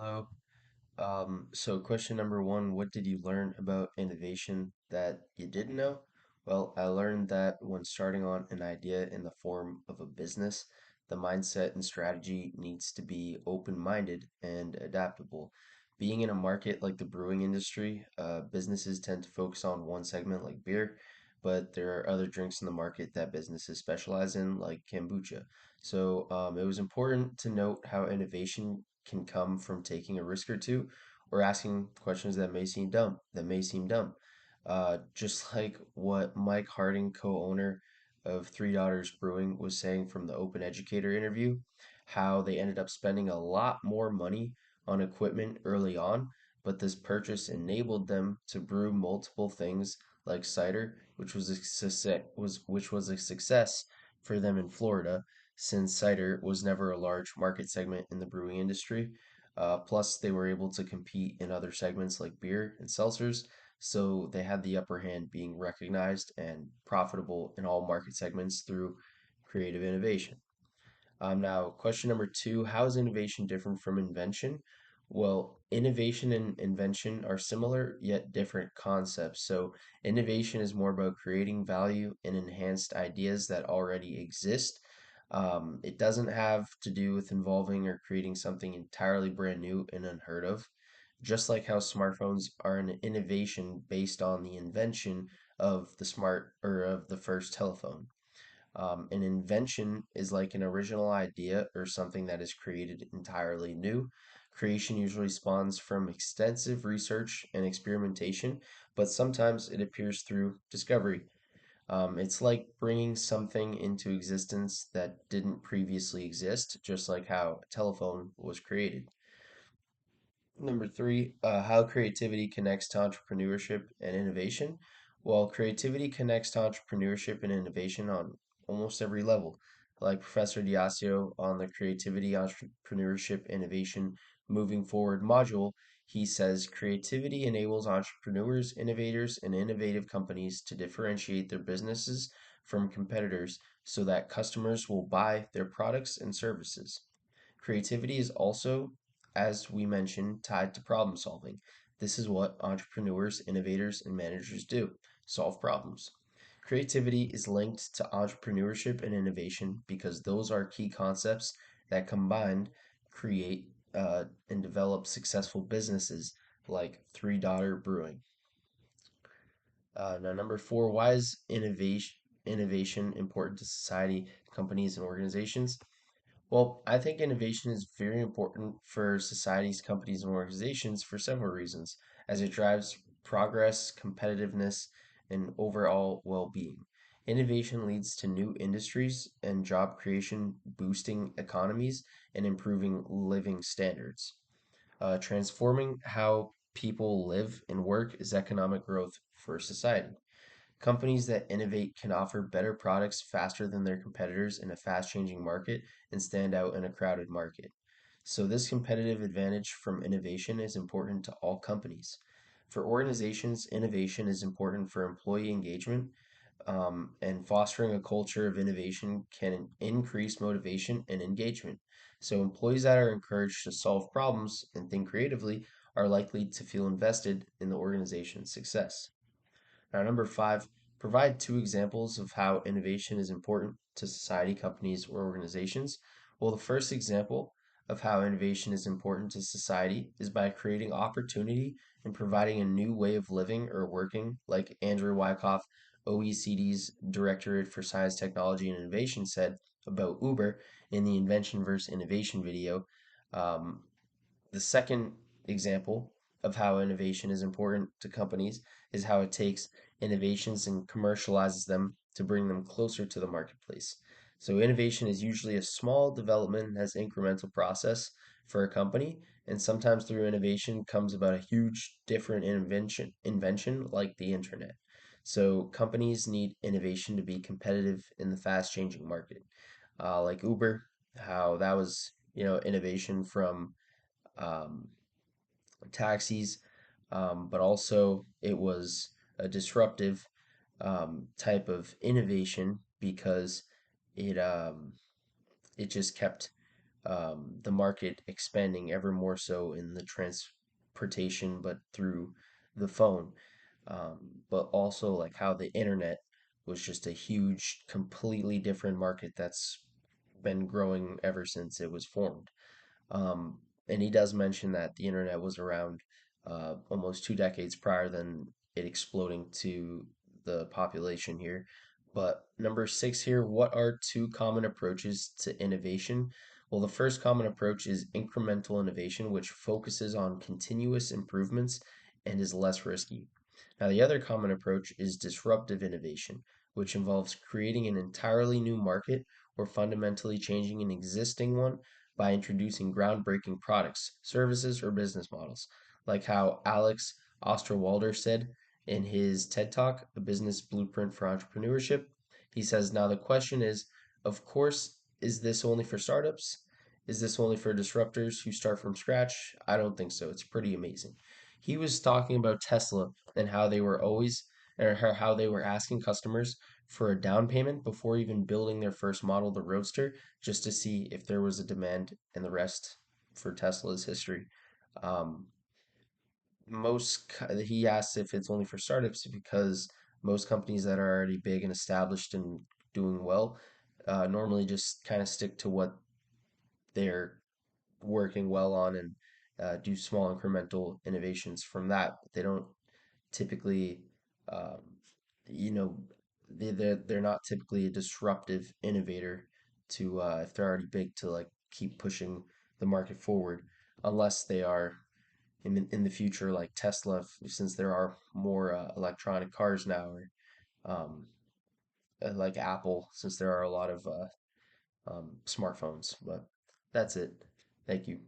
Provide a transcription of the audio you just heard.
Hello. So question number one, what did you learn about innovation that you didn't know? Well, I learned that when starting on an idea in the form of a business, the mindset and strategy needs to be open-minded and adaptable. Being in a market like the brewing industry, businesses tend to focus on one segment like beer, but there are other drinks in the market that businesses specialize in, like kombucha. So it was important to note how innovation can come from taking a risk or two or asking questions that may seem dumb. Just like what Mike Harding, co-owner of Three Daughters Brewing, was saying from the Open Educator interview, how they ended up spending a lot more money on equipment early on, but this purchase enabled them to brew multiple things like cider, which was a success for them in Florida, since cider was never a large market segment in the brewing industry. Plus, they were able to compete in other segments like beer and seltzers, so they had the upper hand, being recognized and profitable in all market segments through creative innovation. Now, question number two, how is innovation different from invention? Well, innovation and invention are similar yet different concepts. So, innovation is more about creating value and enhanced ideas that already exist. It doesn't have to do with involving or creating something entirely brand new and unheard of. Just like how smartphones are an innovation based on the invention of the first telephone. An invention is like an original idea or something that is created entirely new. Creation usually spawns from extensive research and experimentation, but sometimes it appears through discovery. It's like bringing something into existence that didn't previously exist, just like how a telephone was created. Number three, how creativity connects to entrepreneurship and innovation. Well, creativity connects to entrepreneurship and innovation on almost every level. Like Professor Diasio on the Creativity, Entrepreneurship, Innovation Moving Forward module, he says creativity enables entrepreneurs, innovators, and innovative companies to differentiate their businesses from competitors so that customers will buy their products and services. Creativity is also, as we mentioned, tied to problem solving. This is what entrepreneurs, innovators, and managers do: solve problems. Creativity is linked to entrepreneurship and innovation because those are key concepts that combined create and develop successful businesses like Three Daughter Brewing. Now, number four, why is innovation important to society, companies, and organizations? Well, I think innovation is very important for societies, companies, and organizations for several reasons, as it drives progress, competitiveness, and overall well being. Innovation leads to new industries and job creation, boosting economies and improving living standards. Transforming how people live and work is economic growth for society. Companies that innovate can offer better products faster than their competitors in a fast changing market and stand out in a crowded market. So, this competitive advantage from innovation is important to all companies. For organizations, innovation is important for employee engagement, and fostering a culture of innovation can increase motivation and engagement. So, employees that are encouraged to solve problems and think creatively are likely to feel invested in the organization's success. Now, number five, provide two examples of how innovation is important to society, companies, or organizations. Well, the first example of how innovation is important to society is by creating opportunity and providing a new way of living or working, like Andrew Wyckoff, OECD's Directorate for Science, Technology, and Innovation, said about Uber in the Invention versus Innovation video. Um, the second example of how innovation is important to companies is how it takes innovations and commercializes them to bring them closer to the marketplace. So innovation is usually a small development and has incremental process for a company, and sometimes through innovation comes about a huge different invention like the internet. So companies need innovation to be competitive in the fast changing market. Like Uber, how that was, innovation from um, taxis, but also it was a disruptive type of innovation because it it just kept the market expanding ever more so in the transportation, but through the phone. But also like how the internet was just a huge, completely different market that's been growing ever since it was formed. Um, and he does mention that the internet was around almost 2 decades prior than it exploding to the population here. But number six here, what are two common approaches to innovation? Well, the first common approach is incremental innovation, which focuses on continuous improvements and is less risky. Now, the other common approach is disruptive innovation, which involves creating an entirely new market or fundamentally changing an existing one by introducing groundbreaking products, services, or business models, like how Alex Osterwalder said in his TED Talk, A Business Blueprint for Entrepreneurship. He says, now the question is, of course, is this only for startups? Is this only for disruptors who start from scratch? I don't think so. It's pretty amazing. He was talking about Tesla and how they were always, or how they were asking customers for a down payment before even building their first model, the Roadster, just to see if there was a demand, and the rest for Tesla's history. Um, he asks if it's only for startups because most companies that are already big and established and doing well normally just kind of stick to what they're working well on and do small incremental innovations from that. They don't typically, um, you know, they're not typically a disruptive innovator to if they're already big to like keep pushing the market forward, unless they are in the future like Tesla, since there are more electronic cars now, or um, like Apple, since there are a lot of smartphones. But that's it. Thank you.